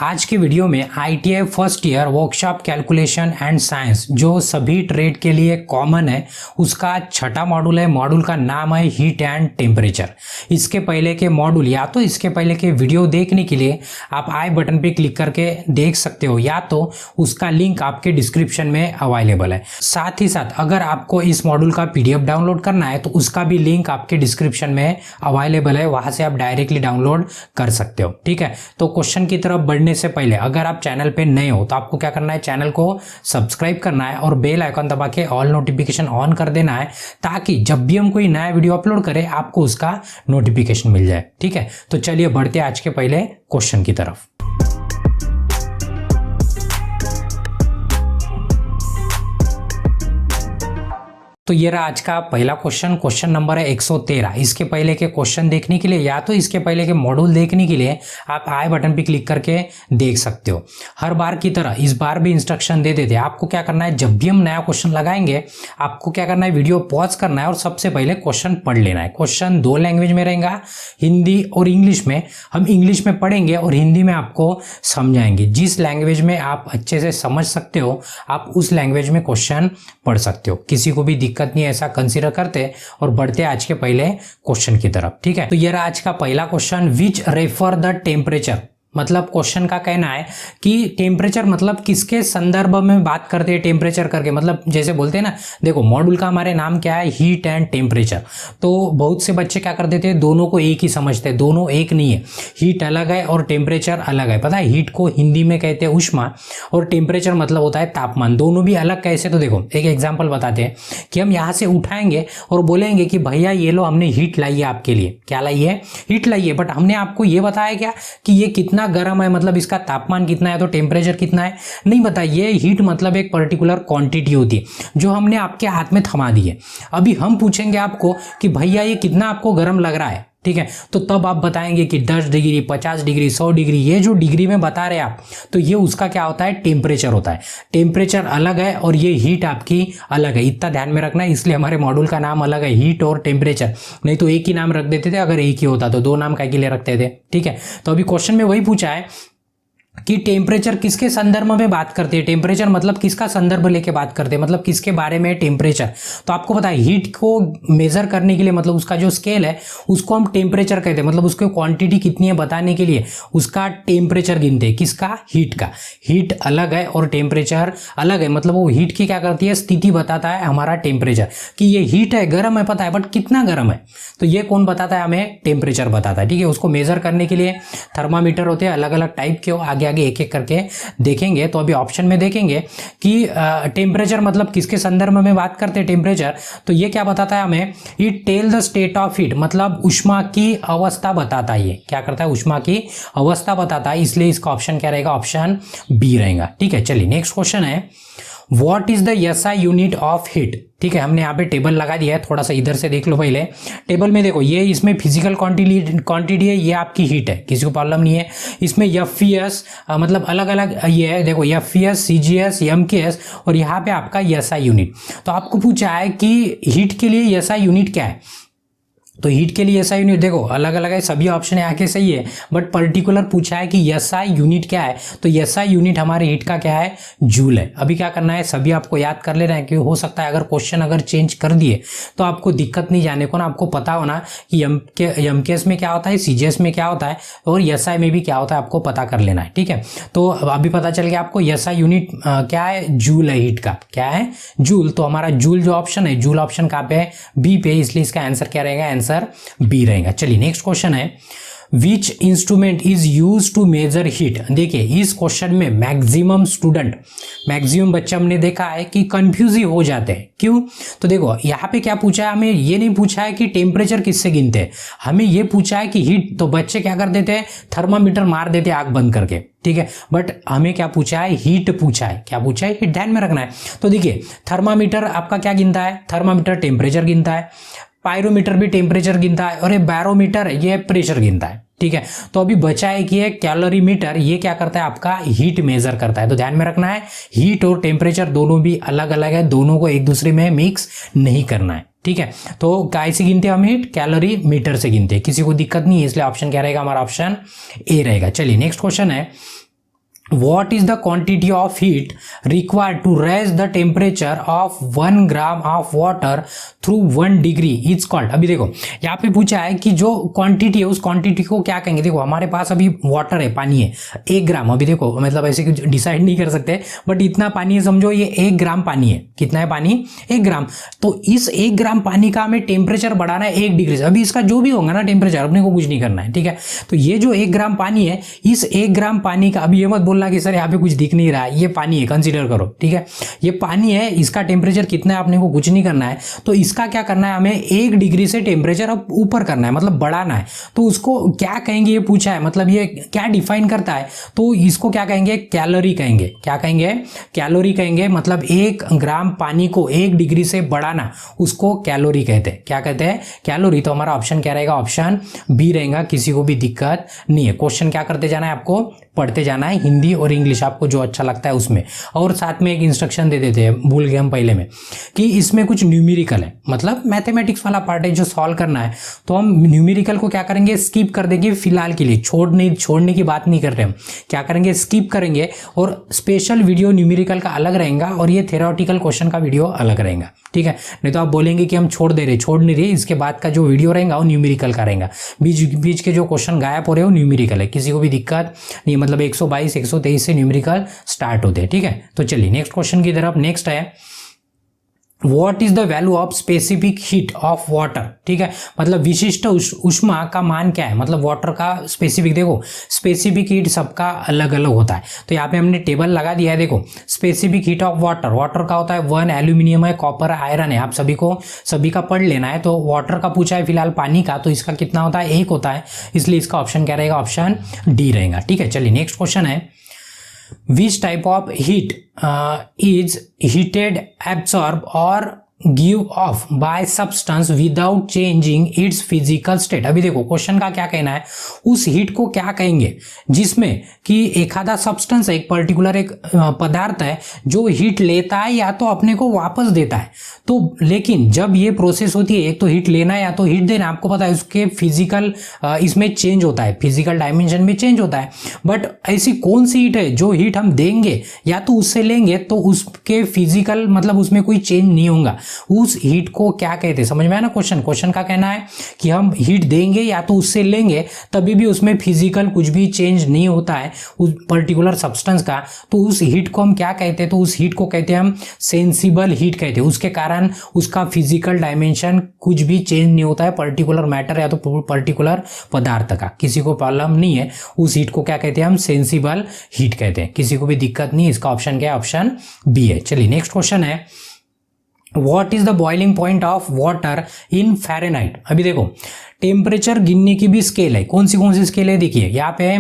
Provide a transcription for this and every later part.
आज की वीडियो में ITI first year workshop calculation and science जो सभी ट्रेड के लिए कॉमन है उसका छठा मॉड्यूल है। मॉड्यूल का नाम है हीट एंड टेम्परेचर। इसके पहले के मॉड्यूल या तो इसके पहले के वीडियो देखने के लिए आप आई बटन पे क्लिक करके देख सकते हो या तो उसका लिंक आपके डिस्क्रिप्शन में अवेलेबल है। साथ ही साथ अगर आपको इस मॉड्यूल का PDF डाउनलोड करना है तो उसका भी लिंक आपके डिस्क्रिप्शन में अवेलेबल है, वहां से आप डायरेक्टली डाउनलोड कर सकते हो। ठीक है, तो क्वेश्चन की तरफ बढ़ने से पहले अगर आप चैनल पे नए हो तो आपको क्या करना है, चैनल को सब्सक्राइब करना है और बेल आइकन दबा के ऑल नोटिफिकेशन ऑन कर देना है ताकि जब भी हम कोई नया वीडियो अपलोड करें आपको उसका नोटिफिकेशन मिल जाए। ठीक है, तो चलिए बढ़ते आज के पहले क्वेश्चन की तरफ। तो ये रहा आज का पहला क्वेश्चन। क्वेश्चन नंबर है 113। इसके पहले के क्वेश्चन देखने के लिए या तो इसके पहले के मॉड्यूल देखने के लिए आप आई बटन पे क्लिक करके देख सकते हो। हर बार की तरह इस बार भी इंस्ट्रक्शन दे देते हैं। आपको क्या करना है, जब भी हम नया क्वेश्चन लगाएंगे आपको क्या करना है, वीडियो पॉज करना है और सबसे पहले क्वेश्चन पढ़ लेना है। क्वेश्चन दो लैंग्वेज में रहेगा, हिंदी और इंग्लिश में। हम इंग्लिश में पढ़ेंगे और हिंदी में आपको समझाएंगे। जिस लैंग्वेज में आप अच्छे से समझ सकते हो आप उस लैंग्वेज में क्वेश्चन पढ़ सकते हो। किसी को भी दिक्कत नहीं, ऐसा कंसीडर करते और बढ़ते आज के पहले क्वेश्चन की तरफ। ठीक है, तो ये रहा आज का पहला question, which refer the temperature. मतलब क्वेश्चन का कहना है कि टेम्परेचर मतलब किसके संदर्भ में बात करते हैं टेम्परेचर करके। मतलब जैसे बोलते हैं ना, देखो मॉड्यूल का हमारे नाम क्या है, हीट एंड टेम्परेचर। तो बहुत से बच्चे क्या कर देते हैं, दोनों को एक ही समझते हैं। दोनों एक नहीं है, हीट अलग है और टेम्परेचर अलग है। पता है, हीट को हिंदी में कहते हैं ऊष्मा और टेम्परेचर मतलब होता है तापमान। दोनों भी अलग कैसे, तो देखो एक एग्जाम्पल बताते हैं कि हम यहाँ से उठाएंगे और बोलेंगे कि भैया ये लो हमने हीट लाई है आपके लिए। क्या लाई है, हीट लाई है। बट हमने आपको ये बताया क्या कि ये कितना गर्म है, मतलब इसका तापमान कितना है, तो टेम्परेचर कितना है नहीं बताइए। हीट मतलब एक पर्टिकुलर क्वांटिटी होती है जो हमने आपके हाथ में थमा दी है। अभी हम पूछेंगे आपको कि भैया ये कितना आपको गर्म लग रहा है, ठीक है, तो तब आप बताएंगे कि 10 डिग्री, 50 डिग्री, 100 डिग्री। ये जो डिग्री में बता रहे आप तो ये उसका क्या होता है, टेम्परेचर होता है। टेम्परेचर अलग है और ये हीट आपकी अलग है। इतना ध्यान में रखना है, इसलिए हमारे मॉड्यूल का नाम अलग है, हीट और टेम्परेचर। नहीं तो एक ही नाम रख देते थे, अगर एक ही होता तो दो नाम काहे के लिए रखते थे। ठीक है, तो अभी क्वेश्चन में वही पूछा है कि टेम्परेचर किसके संदर्भ में बात करते हैं। टेम्परेचर मतलब किसका संदर्भ लेके बात करते हैं, मतलब किसके बारे में टेम्परेचर। तो आपको पता है हीट को मेजर करने के लिए, मतलब उसका जो स्केल है उसको हम टेम्परेचर कहते हैं। मतलब उसकी क्वांटिटी कितनी है बताने के लिए उसका टेम्परेचर गिनते हैं। किसका, हीट का। हीट अलग है और टेम्परेचर अलग है। मतलब वो हीट की क्या करती है, स्थिति बताता है हमारा टेम्परेचर कि ये हीट है, गर्म है, पता है, बट कितना गर्म है तो ये कौन बताता है, हमें टेम्परेचर बताता है। ठीक है, उसको मेजर करने के लिए थर्मामीटर होते हैं, अलग अलग टाइप के हो, आगे आगे एक एक करके देखेंगे। तो अभी ऑप्शन में देखेंगे कि टेम्परेचर मतलब किसके संदर्भ में बात करते हैं टेम्परेचर। तो ये क्या बताता है हमें, it tell the state of heat, मतलब ऊष्मा की अवस्था बताता है। ये क्या करता है, ऊष्मा की अवस्था बताता है, इसलिए इसका ऑप्शन क्या रहेगा, ऑप्शन बी रहेगा। ठीक है, चलिए नेक्स्ट क्वेश्चन है, what is the SI unit of heat. ठीक है, हमने यहाँ पे टेबल लगा दिया है, थोड़ा सा इधर से देख लो पहले। टेबल में देखो ये इसमें फिजिकल क्वांटिटी है, ये आपकी हीट है, किसी को प्रॉब्लम नहीं है। इसमें FES मतलब अलग अलग ये है, देखो FES, CGS, MKS और यहाँ पे आपका SI यूनिट। तो आपको पूछा है कि हीट के लिए SI यूनिट क्या है। तो हीट के लिए SI यूनिट देखो अलग अलग है, सभी ऑप्शन आके सही है, बट पर्टिकुलर पूछा है कि SI यूनिट क्या है। तो SI यूनिट हमारे हीट का क्या है, जूल है। अभी क्या करना है, सभी आपको याद कर लेना है कि हो सकता है अगर क्वेश्चन अगर चेंज कर दिए तो आपको दिक्कत नहीं जाने को ना, आपको पता होना कि MKS में क्या होता है, CGS में क्या होता है और SI में भी क्या होता है, आपको पता कर लेना है। ठीक है, तो अभी पता चल गया आपको SI यूनिट क्या है, जूल है, हीट का क्या है, जूल। तो हमारा जूल जो ऑप्शन है, जूल ऑप्शन कहाँ पे है, बी पे, इसलिए इसका आंसर क्या रहेगा, आंसर बी रहेगा। चलिए नेक्स्ट क्वेश्चन है, which instrument is use to measure heat. देखिए इस क्वेश्चन में मैक्सिमम बच्चे हमने देखा है कि कंफ्यूज ही हो जाते हैं। क्यों, तो देखो यहाँ पे क्या पूछा है, हमें ये नहीं पूछा है कि टेम्परेचर किससे गिनते हैं, हमें ये पूछा है कि हीट। तो बच्चे क्या कर देते हैं, थर्मामीटर मार देते हैं आंख बंद करके। ठीक है, बट हमें क्या पूछा है, हीट पूछा है। क्या पूछा है, हीट, ध्यान में रखना है। तो देखिए थर्मामीटर आपका क्या गिनता है, थर्मामीटर टेम्परेचर गिनता है, पायरोमीटर भी टेम्परेचर गिनता है और ये बैरोमीटर ये प्रेशर गिनता है। ठीक है, तो अभी बचा है कि ये कैलोरीमीटर, ये क्या करता है, आपका हीट मेजर करता है। तो ध्यान में रखना है हीट और टेम्परेचर दोनों भी अलग अलग है, दोनों को एक दूसरे में मिक्स नहीं करना है। ठीक है, तो काय से गिनते हैं हम हीट, कैलोरी मीटर से गिनते हैं। किसी को दिक्कत नहीं है, इसलिए ऑप्शन क्या रहेगा हमारा, ऑप्शन ए रहेगा। चलिए नेक्स्ट क्वेश्चन है, What is the quantity of heat required to raise the temperature of 1 gram of water through 1 degree is called? अभी देखो यहाँ पे पूछा है कि जो क्वांटिटी है उस क्वांटिटी को क्या कहेंगे। देखो हमारे पास अभी वाटर है, पानी है 1 ग्राम। अभी देखो मतलब ऐसे डिसाइड नहीं कर सकते, बट इतना पानी है, समझो ये 1 ग्राम पानी है। कितना है पानी? 1 ग्राम। तो इस 1 ग्राम पानी का हमें टेम्परेचर बढ़ाना है 1 डिग्री से। अभी इसका जो भी होगा ना टेम्परेचर, अपने को कुछ नहीं करना है, ठीक है। तो ये जो 1 ग्राम पानी है, इस 1 ग्राम पानी का, अभी ये मत बोलना कि सर यहाँ पे कुछ दिख नहीं रहा है, ये पानी है, कंसीडर करो, ठीक है। ये पानी है, इसका टेम्परेचर कितना है अपने को कुछ नहीं करना है। तो इसका क्या करना है, हमें 1 डिग्री से टेम्परेचर अब ऊपर करना है, मतलब बढ़ाना है। तो उसको क्या कहेंगे ये पूछा है, मतलब ये क्या डिफाइन करता है। तो इसको क्या कहेंगे, कैलोरी कहेंगे। क्या कहेंगे? कैलोरी कहेंगे। मतलब 1 ग्राम पानी को 1 डिग्री से बढ़ाना, उसको कैलोरी कहते हैं। क्या कहते हैं? कैलोरी। तो हमारा ऑप्शन क्या रहेगा? ऑप्शन बी रहेगा। किसी को भी दिक्कत नहीं है। क्वेश्चन क्या करते जाना है, आपको पढ़ते जाना है, हिंदी और इंग्लिश आपको जो अच्छा लगता है उसमें। और साथ में एक इंस्ट्रक्शन दे देते हैं, भूल गए हम पहले में, कि इसमें कुछ न्यूमेरिकल है, मतलब मैथमेटिक्स वाला पार्ट है जो सॉल्व करना है। तो हम न्यूमेरिकल को क्या करेंगे, स्किप कर देंगे फिलहाल के लिए। छोड़ने की बात नहीं कर रहे हम, क्या करेंगे, स्किप करेंगे। और स्पेशल वीडियो न्यूमेरिकल का अलग रहेगा और ये थ्योरेटिकल क्वेश्चन का वीडियो अलग रहेगा, ठीक है। नहीं तो आप बोलेंगे कि हम छोड़ नहीं रहे, इसके बाद का जो वीडियो रहेगा वो न्यूमेरिकल का रहेगा। बीच के जो क्वेश्चन गायब हो रहे हो न्यूमेरिकल है। किसी को भी दिक्कत नहीं, मतलब 122 123 से न्यूमेरिकल स्टार्ट होते हैं, ठीक है। तो चलिए नेक्स्ट क्वेश्चन की तरफ। नेक्स्ट है, What is the value of specific heat of water? ठीक है, मतलब विशिष्ट ऊष्मा का मान क्या है, मतलब वाटर का स्पेसिफिक। देखो स्पेसिफिक हीट सबका अलग अलग होता है, तो यहाँ पे हमने टेबल लगा दिया है। देखो स्पेसिफिक हीट ऑफ वाटर का होता है 1 एल्यूमिनियम है, कॉपर है, आयरन है। आप सभी का पढ़ लेना है। तो वाटर का पूछा है फिलहाल पानी का, तो इसका कितना होता है, 1 होता है। इसलिए इसका ऑप्शन क्या रहेगा, ऑप्शन डी रहेगा, ठीक है। चलिए नेक्स्ट क्वेश्चन है, which type of heat is heated, absorbed or give off by substance without changing its physical state? अभी देखो क्वेश्चन का क्या कहना है, उस हीट को क्या कहेंगे जिसमें कि एक आधा सब्सटेंस है, एक पर्टिकुलर एक पदार्थ है जो हीट लेता है या तो अपने को वापस देता है। तो लेकिन जब ये प्रोसेस होती है, एक तो हीट लेना या तो हीट देना, आपको पता है उसके फिजिकल इसमें चेंज होता है, फिजिकल डायमेंशन में चेंज होता है। बट ऐसी कौन सी हीट है जो हीट हम देंगे या तो उससे लेंगे तो उसके फिजिकल मतलब उसमें कोई चेंज नहीं होगा। उस हीट को क्या कहते हैं, समझ में आया ना क्वेश्चन का कहना है कि हम हीट देंगे या तो उससे लेंगे, तभी भी उसमें फिजिकल कुछ भी चेंज नहीं होता है उस पर्टिकुलर सब्सटेंस का। तो उस हीट को हम क्या कहते हैं, तो उस हीट को कहते हैं हम सेंसिबल हीट कहते हैं। उसके कारण उसका फिजिकल डायमेंशन कुछ भी चेंज नहीं होता है, पर्टिकुलर मैटर या तो पर्टिकुलर पदार्थ का। किसी को प्रॉब्लम नहीं है, उस हीट को क्या कहते हैं हम, सेंसिबल हीट कहते हैं। किसी को भी दिक्कत नहीं, इसका ऑप्शन क्या है, ऑप्शन बी है। चलिए नेक्स्ट क्वेश्चन है, What is the boiling point of water in Fahrenheit? अभी देखो टेम्परेचर गिनने की भी स्केल है। कौन सी स्केल है, देखिए यहाँ पे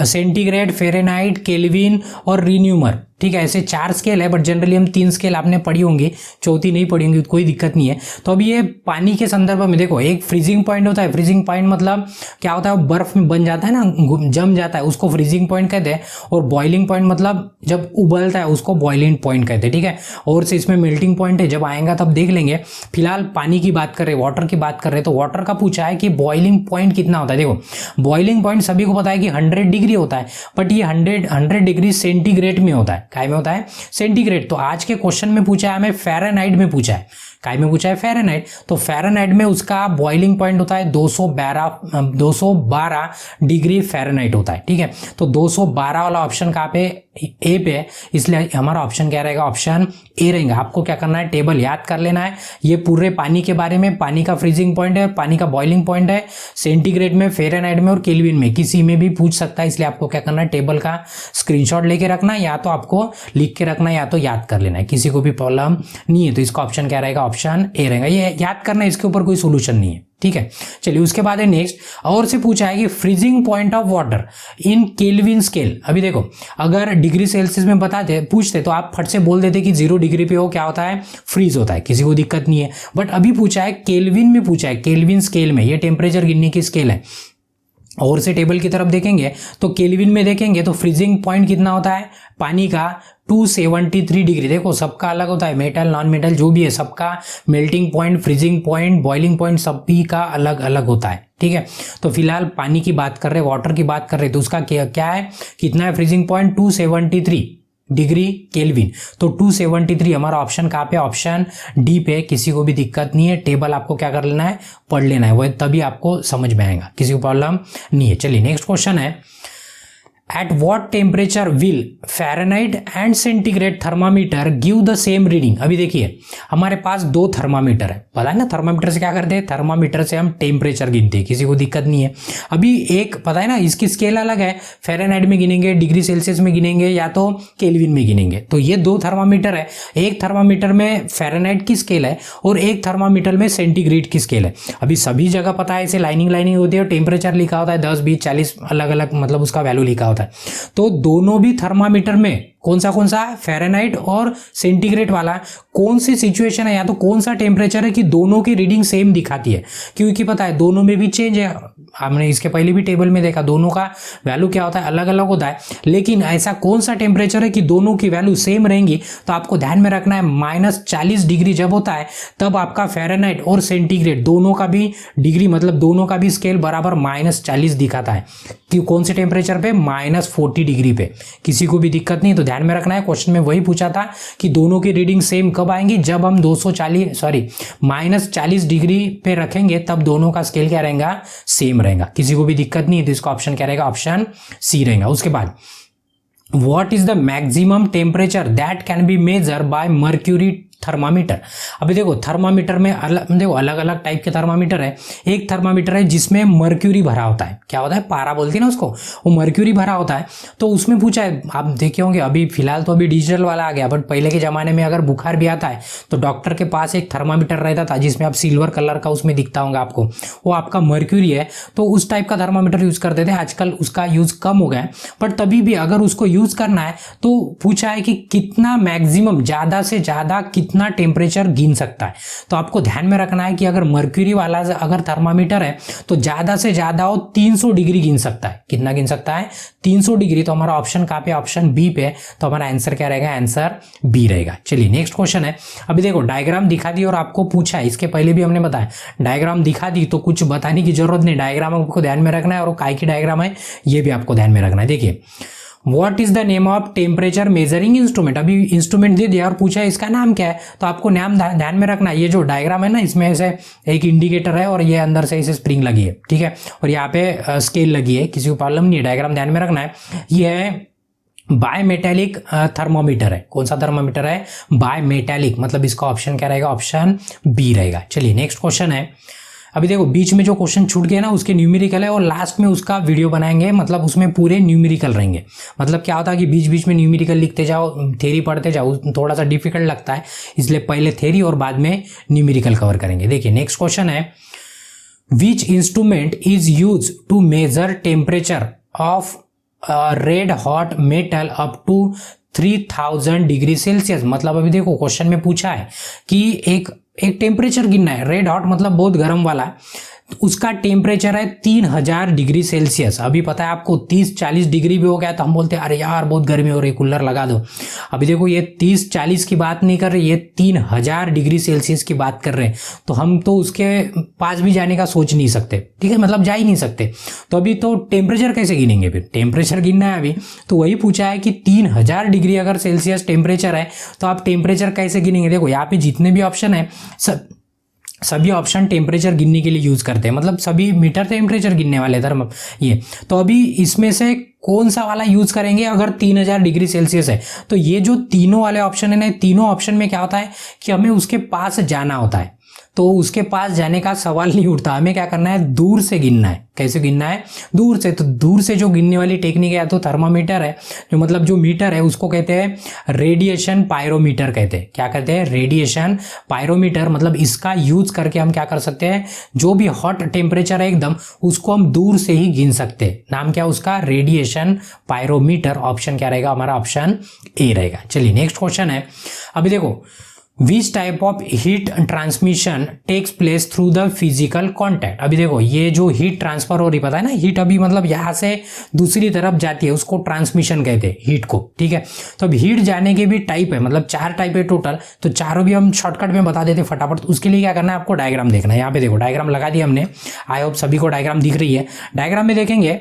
सेंटीग्रेड, फ़ारेनहाइट, केल्विन और रीन्यूमर, ठीक है। ऐसे 4 स्केल है, बट जनरली हम 3 स्केल आपने पढ़ी होंगी, चौथी नहीं पढ़ी होंगी, कोई दिक्कत नहीं है। तो अभी ये पानी के संदर्भ में देखो, एक फ्रीजिंग पॉइंट होता है। फ्रीजिंग पॉइंट मतलब क्या होता है, बर्फ में बन जाता है ना, जम जाता है, उसको फ्रीजिंग पॉइंट कहते हैं। और बॉइलिंग पॉइंट मतलब जब उबलता है उसको बॉइलिंग पॉइंट कहते हैं, ठीक है। और से इसमें मेल्टिंग पॉइंट है, जब आएगा तब देख लेंगे। फिलहाल पानी की बात कर रहे, वाटर की बात कर रहे, तो वाटर का पूछा है कि बॉइलिंग पॉइंट कितना होता है। देखो बॉइलिंग पॉइंट सभी को पता है कि 100 डिग्री होता है, बट ये 100 डिग्री सेंटीग्रेड में होता है। काय में होता है, सेंटीग्रेड। तो आज के क्वेश्चन में पूछा है हमें फ़ारेनहाइट में पूछा है, काय में पूछा है, फ़ारेनहाइट। तो फ़ारेनहाइट में उसका बॉइलिंग पॉइंट होता है 212 डिग्री फ़ारेनहाइट होता है, ठीक है। तो 212 वाला ऑप्शन कहाँ पे, ए पे है, इसलिए हमारा ऑप्शन क्या रहेगा, ऑप्शन ए रहेगा। आपको क्या करना है, टेबल याद कर लेना है। ये पूरे पानी के बारे में, पानी का फ्रीजिंग पॉइंट है, पानी का बॉइलिंग पॉइंट है, सेंटीग्रेड में, फ़ारेनहाइट में और केल्विन में, किसी में भी पूछ सकता है। इसलिए आपको क्या करना है, टेबल का स्क्रीनशॉट लेके रखना है, या तो आपको लिख के रखना है या तो याद कर लेना है, किसी को भी प्रॉब्लम नहीं है। तो इसका ऑप्शन क्या रहेगा, ऑप्शन ए रहेगा। ये याद करना है, इसके ऊपर कोई सोल्यूशन नहीं है, ठीक है। चलिए उसके बाद है नेक्स्ट, और से पूछा है कि freezing point of water in kelvin scale. अभी देखो अगर डिग्री सेल्सियस में पूछते तो आप फट से बोल देते कि 0 डिग्री पे हो क्या होता है, फ्रीज होता है, किसी को दिक्कत नहीं है। बट अभी पूछा है केल्विन में, पूछा है केल्विन स्केल में, ये टेम्परेचर गिनने की स्केल है। और से टेबल की तरफ देखेंगे तो केल्विन में देखेंगे तो फ्रीजिंग पॉइंट कितना होता है पानी का 273 डिग्री। देखो सबका अलग होता है, मेटल नॉन मेटल जो भी है सबका melting point, freezing point, boiling point सभी का अलग अलग होता है। ठीक है, तो फिलहाल पानी की बात कर रहे हैं, वाटर की बात कर रहे हैं, तो उसका क्या है, कितना है फ्रीजिंग पॉइंट 273 डिग्री केल्विन। तो 273 हमारा ऑप्शन कहाँ पे, ऑप्शन डी पे। किसी को भी दिक्कत नहीं है, टेबल आपको क्या कर लेना है, पढ़ लेना है, वह तभी आपको समझ में आएगा, किसी को प्रॉब्लम नहीं है। चलिए नेक्स्ट क्वेश्चन है, at what temperature will Fahrenheit and centigrade thermometer give the same reading. अभी देखिए हमारे पास दो थर्मामीटर है, पता है ना, थर्मामीटर से क्या करते हैं, थर्मामीटर से हम टेम्परेचर गिनते हैं, किसी को दिक्कत नहीं है। अभी एक पता है ना, इसकी स्केल अलग है, फ़ारेनहाइट में गिनेंगे, डिग्री सेल्सियस में गिनेंगे या तो केल्विन में गिनेंगे। तो ये दो थर्मामीटर है, एक थर्मामीटर में फ़ारेनहाइट की स्केल है और एक थर्मामीटर में सेंटीग्रेड की स्केल है। अभी सभी जगह पता है ऐसे लाइनिंग होती है, टेम्परेचर लिखा होता है 10, 20, 40 अलग अलग, मतलब उसका वैल्यू लिखा होता है। तो दोनों भी थर्मामीटर में कौन सा फ़ारेनहाइट और सेंटीग्रेड वाला कौन सी सिचुएशन है या तो कौन सा टेम्परेचर है कि दोनों की रीडिंग सेम दिखाती है, क्योंकि पता है दोनों में भी चेंज है। हमने इसके पहले भी टेबल में देखा दोनों का वैल्यू क्या होता है, अलग अलग होता है, लेकिन ऐसा कौन सा टेम्परेचर है कि दोनों की वैल्यू सेम रहेंगी। तो आपको ध्यान में रखना है -40 डिग्री जब होता है तब आपका फ़ारेनहाइट और सेंटीग्रेड दोनों का भी डिग्री, मतलब दोनों का भी स्केल बराबर -40 दिखाता है। कि कौन से टेम्परेचर पे, -40 डिग्री पे। किसी को भी दिक्कत नहीं, तो ध्यान में रखना है। क्वेश्चन में वही पूछा था कि दोनों की रीडिंग सेम कब आएंगी, जब हम -40 डिग्री पे रखेंगे तब दोनों का स्केल क्या रहेगा, सेम रहेगा। किसी को भी दिक्कत नहीं है, तो इसका ऑप्शन क्या रहेगा, ऑप्शन सी रहेगा। उसके बाद what is the maximum temperature that can be measure by mercury thermometer. अभी देखो थर्मामीटर में अलग अलग टाइप के थर्मामीटर है। एक थर्मामीटर है जिसमें मर्क्यूरी भरा होता है, क्या होता है, पारा बोलते हैं ना उसको, वो मर्क्यूरी भरा होता है। तो उसमें पूछा है, आप देखे होंगे अभी फिलहाल तो अभी डिजिटल वाला आ गया, बट पहले के ज़माने में अगर बुखार भी आता है तो डॉक्टर के पास एक थर्मामीटर रहता था जिसमें आप सिल्वर कलर का उसमें दिखता होगा आपको, वो आपका मर्क्यूरी है। तो उस टाइप का थर्मामीटर यूज़ करते थे, आजकल उसका यूज़ कम हो गया है, बट तभी भी अगर उसको यूज़ करना है तो पूछा है कि कितना मैक्सिमम, ज़्यादा से ज़्यादा कितना टेम्परेचर गिन सकता है। तो आपको ध्यान में रखना है कि अगर मर्क्यूरी वाला अगर थर्मामीटर है तो ज़्यादा से ज़्यादा वो 300 डिग्री गिन सकता है। कितना गिन सकता है, 300 डिग्री। तो हमारा ऑप्शन कहाँ पे, ऑप्शन बी पे। तो हमारा आंसर क्या रहेगा, आंसर बी रहेगा। चलिए नेक्स्ट क्वेश्चन है। अभी देखो डायग्राम दिखा दी और आपको पूछा है, इसके पहले भी हमने बताया डायग्राम दिखा दी तो कुछ बताने की जरूरत नहीं, डायग्राम आपको ध्यान में रखना है और काय की डायग्राम है ये भी आपको ध्यान में रखना है। देखिए what is the name of temperature measuring instrument. अभी इंस्ट्रूमेंट दे दिया और पूछा है इसका नाम क्या है, तो आपको नाम ध्यान में रखना है। ये जो डायग्राम है ना, इसमें ऐसे एक इंडिकेटर है और ये अंदर से इसे स्प्रिंग लगी है, ठीक है, और यहाँ पे स्केल लगी है, किसी को प्रॉब्लम नहीं है, डायग्राम ध्यान में रखना है। ये है बायमेटालिक थर्मोमीटर है। कौन सा थर्मोमीटर है, बायमेटालिक, मतलब इसका ऑप्शन क्या रहेगा, ऑप्शन बी रहेगा। चलिए नेक्स्ट क्वेश्चन है। अभी देखो बीच में जो क्वेश्चन छूट गया ना उसके न्यूमेरिकल है और लास्ट में उसका वीडियो बनाएंगे, मतलब उसमें पूरे न्यूमेरिकल रहेंगे। मतलब क्या होता है कि बीच बीच में न्यूमेरिकल लिखते जाओ, थ्योरी पढ़ते जाओ, थोड़ा सा डिफिकल्ट लगता है, इसलिए पहले थ्योरी और बाद में न्यूमेरिकल कवर करेंगे। देखिए नेक्स्ट क्वेश्चन है, which instrument is use to measure temperature of red hot metal up to 3000 degree Celsius. मतलब अभी देखो क्वेश्चन में पूछा है कि एक टेम्परेचर गिनना है, रेड हॉट मतलब बहुत गर्म वाला, उसका टेम्परेचर है 3000 डिग्री सेल्सियस। अभी पता है आपको 30-40 डिग्री भी हो गया तो हम बोलते हैं अरे यार बहुत गर्मी हो रही है, कूलर लगा दो। अभी देखो ये 30-40 की बात नहीं कर रहे, ये 3000 डिग्री सेल्सियस की बात कर रहे हैं, तो हम तो उसके पास भी जाने का सोच नहीं सकते, ठीक है, मतलब जा ही नहीं सकते। तो अभी तो टेम्परेचर कैसे गिनेंगे, फिर टेम्परेचर गिनना है अभी, तो वही पूछा है कि 3000 डिग्री अगर सेल्सियस टेम्परेचर है तो आप टेम्परेचर कैसे गिनेंगे। देखो यहाँ पे जितने भी ऑप्शन है सभी ऑप्शन टेम्परेचर गिनने के लिए यूज़ करते हैं, मतलब सभी मीटर टेम्परेचर गिनने वाले धर्म ये। तो अभी इसमें से कौन सा वाला यूज़ करेंगे अगर 3000 डिग्री सेल्सियस है, तो ये जो तीनों वाले ऑप्शन है ना, तीनों ऑप्शन में क्या होता है कि हमें उसके पास जाना होता है, तो उसके पास जाने का सवाल नहीं उठता, हमें क्या करना है, दूर से गिनना है। कैसे गिनना है, दूर से। तो दूर से जो गिनने वाली टेक्निक है या तो थर्मामीटर है, जो मतलब जो मीटर है उसको कहते हैं रेडिएशन पायरोमीटर कहते हैं। क्या कहते हैं, रेडिएशन पायरोमीटर। मतलब इसका यूज करके हम क्या कर सकते हैं, जो भी हॉट टेम्परेचर है एकदम उसको हम दूर से ही गिन सकते हैं। नाम क्या उसका, रेडिएशन पायरोमीटर। ऑप्शन क्या रहेगा हमारा, ऑप्शन ए रहेगा। चलिए नेक्स्ट क्वेश्चन है। अभी देखो which type of heat transmission takes place through the physical contact. अभी देखो ये जो हीट ट्रांसफर हो रही, पता है ना, हीट अभी मतलब यहाँ से दूसरी तरफ जाती है, उसको ट्रांसमिशन कहते हैं हीट को, ठीक है। तो अब हीट जाने के भी टाइप है, मतलब 4 टाइप है टोटल, तो चारों भी हम शॉर्टकट में बता देते फटाफट। तो उसके लिए क्या करना है, आपको डायग्राम देखना है। यहाँ पे देखो डायग्राम लगा दिया हमने, आई होप सभी को डायग्राम दिख रही है। डायग्राम में देखेंगे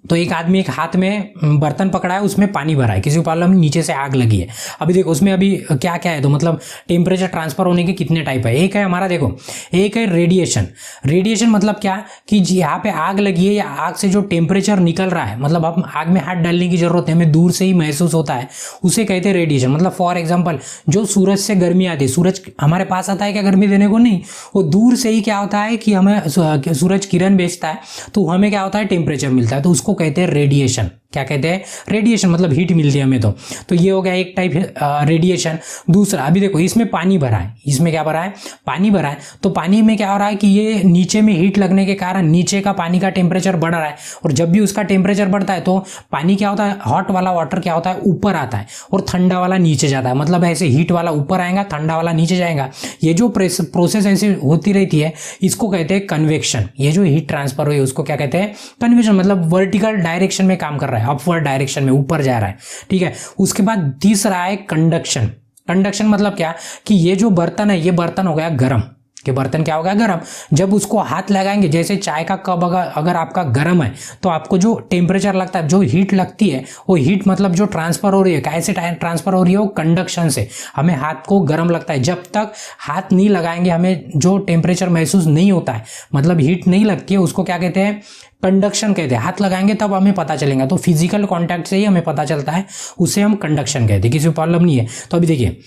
तो एक आदमी एक हाथ में बर्तन पकड़ा है, उसमें पानी भरा है, किसी को प्रॉब्लम नीचे से आग लगी है। अभी देखो उसमें अभी क्या क्या है, तो मतलब टेम्परेचर ट्रांसफर होने के कितने टाइप है। एक है हमारा, देखो एक है रेडिएशन। रेडिएशन मतलब क्या कि यहाँ पे आग लगी है या आग से जो टेम्परेचर निकल रहा है, मतलब हम आग में हाथ डालने की जरूरत है, हमें दूर से ही महसूस होता है, उसे कहते हैं रेडिएशन। मतलब फॉर एग्जाम्पल जो सूरज से गर्मी आती है, सूरज हमारे पास आता है क्या गर्मी देने को, नहीं, वो दूर से ही क्या होता है कि हमें सूरज किरण भेजता है, तो हमें क्या होता है टेम्परेचर मिलता है, तो उसको कहते हैं रेडिएशन। क्या कहते हैं, रेडिएशन, मतलब हीट मिलती है हमें। तो ये हो गया एक टाइप रेडिएशन। दूसरा, अभी देखो इसमें पानी भरा है, इसमें क्या भरा है, पानी भरा है। तो पानी में क्या हो रहा है कि ये नीचे में हीट लगने के कारण नीचे का पानी का टेम्परेचर बढ़ रहा है, और जब भी उसका टेम्परेचर बढ़ता है तो पानी क्या होता है, हॉट वाला वाटर क्या होता है, ऊपर आता है, और ठंडा वाला नीचे जाता है। मतलब ऐसे हीट वाला ऊपर आएगा, ठंडा वाला नीचे जाएगा। ये जो प्रोसेस ऐसे होती रहती है, इसको कहते हैं कन्वेक्शन। ये जो हीट ट्रांसफर हुई उसको क्या कहते हैं, कन्वेक्शन। मतलब वर्टिकल डायरेक्शन में काम कर रहा है, अपवर्ड डायरेक्शन में, ऊपर जा रहा है, ठीक है। उसके बाद तीसरा है कंडक्शन। कंडक्शन मतलब क्या कि ये जो बर्तन है, ये बर्तन हो गया गर्म, कि बर्तन क्या होगा, गर्म। जब उसको हाथ लगाएंगे, जैसे चाय का कप अगर आपका गर्म है, तो आपको जो टेम्परेचर लगता है, जो हीट लगती है, वो हीट मतलब जो ट्रांसफर हो रही है, कैसे ट्रांसफर हो रही है, वो कंडक्शन से हमें हाथ को गर्म लगता है। जब तक हाथ नहीं लगाएंगे हमें जो टेम्परेचर महसूस नहीं होता है, मतलब हीट नहीं लगती है, उसको क्या कहते हैं, कंडक्शन कहते हैं। हाथ लगाएंगे तब हमें पता चलेगा, तो फिजिकल कॉन्टैक्ट से ही हमें पता चलता है, उसे हम कंडक्शन कहते हैं। किसी को प्रॉब्लम नहीं है। तो अभी देखिए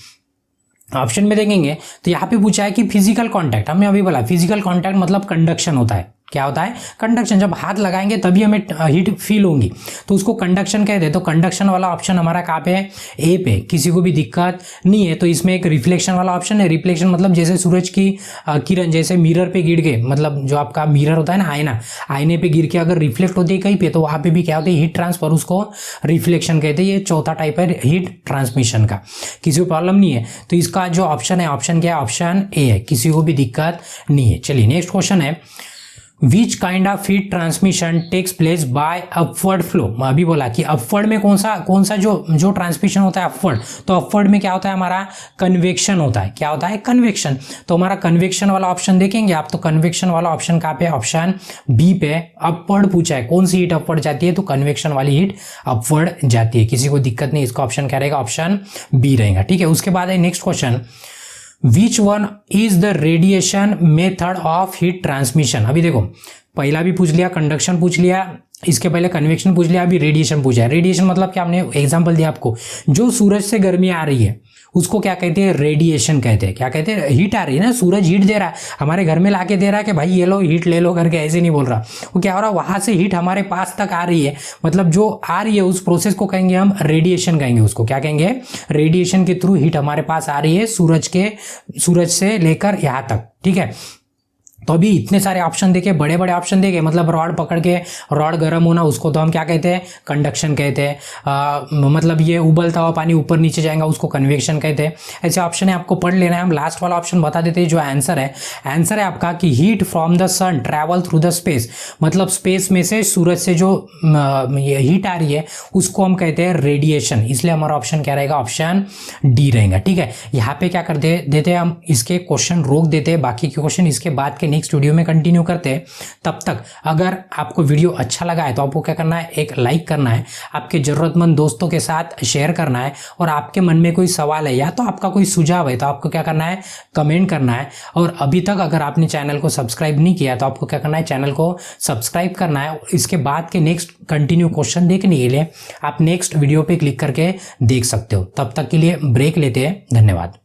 ऑप्शन में देखेंगे तो यहाँ पे पूछा है कि फिजिकल कांटेक्ट, हमने अभी बोला फिजिकल कांटेक्ट मतलब कंडक्शन होता है। क्या होता है, कंडक्शन। जब हाथ लगाएंगे तभी हमें हीट फील होगी, तो उसको कंडक्शन कहते हैं। तो कंडक्शन वाला ऑप्शन हमारा कहाँ पे है, ए पे। किसी को भी दिक्कत नहीं है। तो इसमें एक रिफ्लेक्शन वाला ऑप्शन है। रिफ्लेक्शन मतलब जैसे सूरज की किरण जैसे मिरर पे गिर के, मतलब जो आपका मिरर होता है ना, आईना, आईने पे गिर के अगर रिफ्लेक्ट होती है कहीं पे, तो वहाँ पे भी क्या होता है, हीट ट्रांसफर, उसको रिफ्लेक्शन कहते हैं। ये चौथा टाइप है हीट ट्रांसमिशन का। किसी को प्रॉब्लम नहीं है, तो इसका जो ऑप्शन है, ऑप्शन क्या है, ऑप्शन ए है। किसी को भी दिक्कत नहीं है। चलिए नेक्स्ट क्वेश्चन है, which kind of heat transmission takes place by upward flow. मैं अभी बोला कि अपवर्ड में कौन सा जो ट्रांसमिशन होता है अपवर्ड, तो अपवर्ड में क्या होता है हमारा, कन्वेक्शन होता है। क्या होता है, कन्वेक्शन। तो हमारा कन्वेक्शन वाला ऑप्शन देखेंगे आप, तो कन्वेक्शन वाला ऑप्शन कहाँ पे, ऑप्शन बी पे। अपवर्ड पूछा है, कौन सी हीट अपवर्ड जाती है, तो कन्वेक्शन वाली हीट अपवर्ड जाती है। किसी को दिक्कत नहीं, इसका ऑप्शन क्या रहेगा, ऑप्शन बी रहेगा, ठीक है। उसके बाद है next question, which one is the radiation method of heat transmission. अभी देखो पहला भी पूछ लिया, कंडक्शन पूछ लिया, इसके पहले कन्वेक्शन पूछ लिया, अभी रेडिएशन पूछा है। रेडिएशन मतलब क्या, हमने एग्जांपल दिया आपको, जो सूरज से गर्मी आ रही है उसको क्या कहते हैं, रेडिएशन कहते हैं। क्या कहते हैं, हीट आ रही है ना, सूरज हीट दे रहा है, हमारे घर में लाके दे रहा है कि भाई ये लो हीट ले लो करके, ऐसे नहीं बोल रहा। वो क्या हो रहा है, वहां से हीट हमारे पास तक आ रही है, मतलब जो आ रही है उस प्रोसेस को कहेंगे हम रेडिएशन कहेंगे। उसको क्या कहेंगे, रेडिएशन के थ्रू हीट हमारे पास आ रही है सूरज से लेकर यहाँ तक, ठीक है। तो अभी इतने सारे ऑप्शन देखे, बड़े बड़े ऑप्शन देखे, मतलब रॉड पकड़ के रॉड गर्म होना, उसको तो हम क्या कहते हैं, कंडक्शन कहते हैं। मतलब ये उबलता हुआ पानी ऊपर नीचे जाएगा, उसको कन्वेक्शन कहते हैं। ऐसे ऑप्शन है, आपको पढ़ लेना है। हम लास्ट वाला ऑप्शन बता देते हैं, जो आंसर है आपका कि heat from the sun travel through the space, मतलब स्पेस में से सूरज से जो हीट आ रही है उसको हम कहते हैं रेडिएशन। इसलिए हमारा ऑप्शन क्या रहेगा, ऑप्शन डी रहेगा, ठीक है। यहाँ पे क्या कर देते हैं हम, इसके क्वेश्चन रोक देते हैं, बाकी के क्वेश्चन इसके बाद के नेक्स्ट वीडियो में कंटिन्यू करते हैं। तब तक अगर आपको वीडियो अच्छा लगा है तो आपको क्या करना है, एक लाइक करना है, आपके जरूरतमंद दोस्तों के साथ शेयर करना है, और आपके मन में कोई सवाल है या तो आपका कोई सुझाव है तो आपको क्या करना है, कमेंट करना है। और अभी तक अगर आपने चैनल को सब्सक्राइब नहीं किया तो आपको क्या करना है, चैनल को सब्सक्राइब करना है। इसके बाद के नेक्स्ट कंटिन्यू क्वेश्चन देखने के लिए आप नेक्स्ट वीडियो पे क्लिक करके देख सकते हो। तब तक के लिए ब्रेक लेते हैं, धन्यवाद।